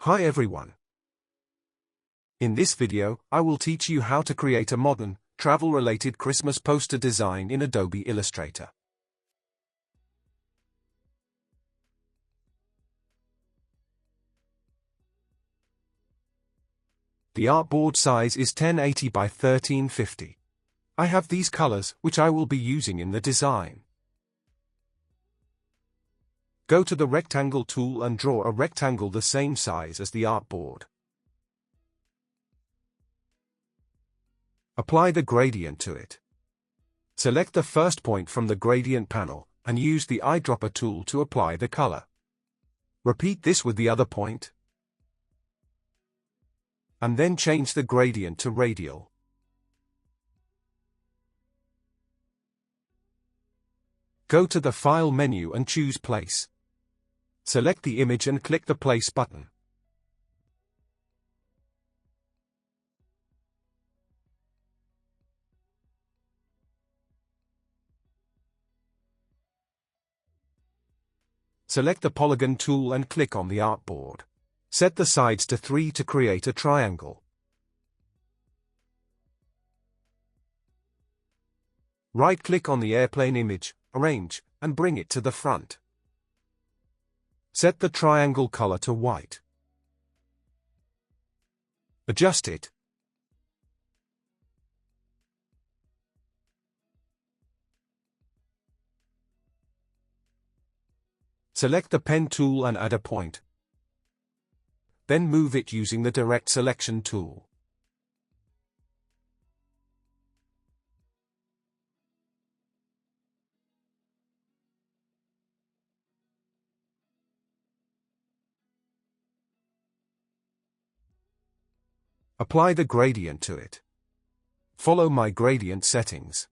Hi everyone. In this video, I will teach you how to create a modern, travel-related Christmas poster design in Adobe Illustrator. The artboard size is 1080 by 1350. I have these colors, which I will be using in the design. Go to the rectangle tool and draw a rectangle the same size as the artboard. Apply the gradient to it. Select the first point from the gradient panel, and use the eyedropper tool to apply the color. Repeat this with the other point. And then change the gradient to radial. Go to the File menu and choose Place. Select the image and click the Place button. Select the Polygon tool and click on the artboard. Set the sides to 3 to create a triangle. Right-click on the airplane image, arrange, and bring it to the front. Set the triangle color to white. Adjust it. Select the pen tool and add a point. Then move it using the direct selection tool. Apply the gradient to it. Follow my gradient settings.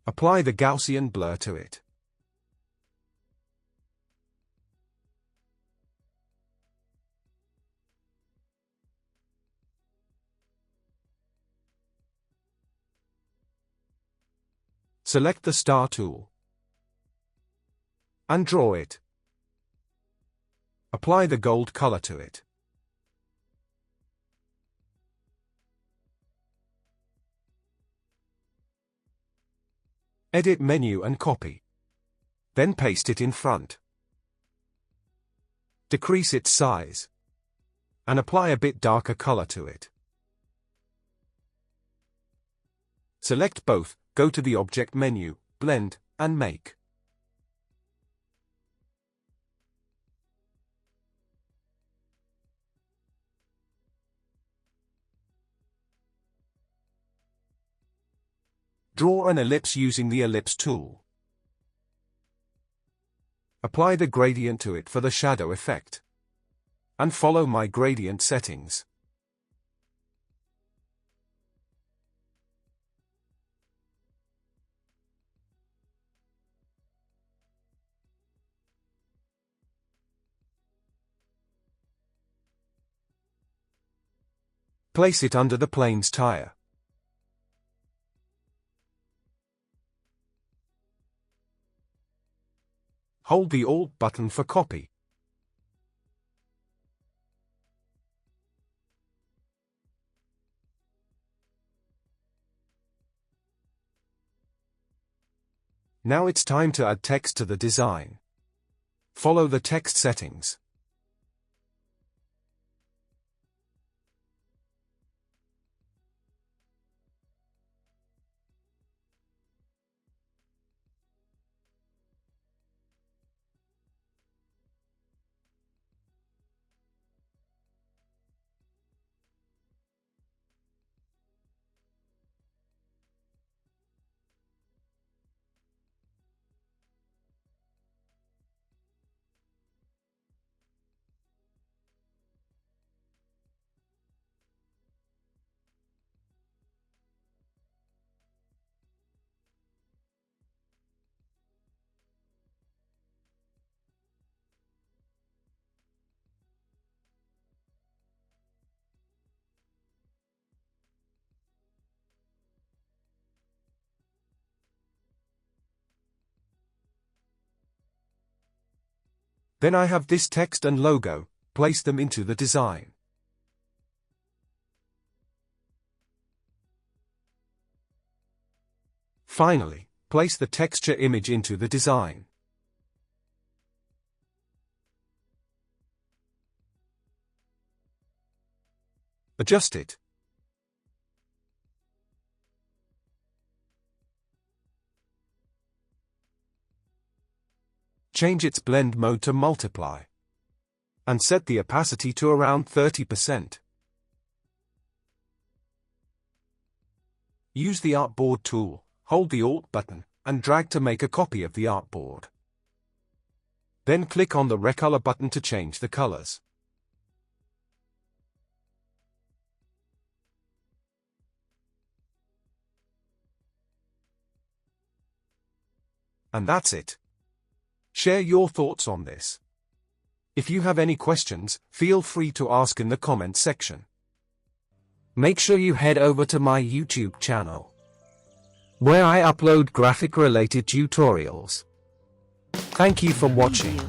Apply the Gaussian blur to it. Select the star tool and draw it. Apply the gold color to it. Edit menu and copy. Then paste it in front. Decrease its size. And apply a bit darker color to it. Select both, go to the Object menu, Blend, and Make. Draw an ellipse using the Ellipse tool. Apply the gradient to it for the shadow effect. And follow my gradient settings. Place it under the plane's tire. Hold the Alt button for copy. Now it's time to add text to the design. Follow the text settings. Then I have this text and logo, place them into the design. Finally, place the texture image into the design. Adjust it. Change its blend mode to multiply. And set the opacity to around 30%. Use the artboard tool, hold the Alt button, and drag to make a copy of the artboard. Then click on the Recolor button to change the colors. And that's it. Share your thoughts on this. If you have any questions, feel free to ask in the comments section. Make sure you head over to my YouTube channel, where I upload graphic-related tutorials. Thank you for watching.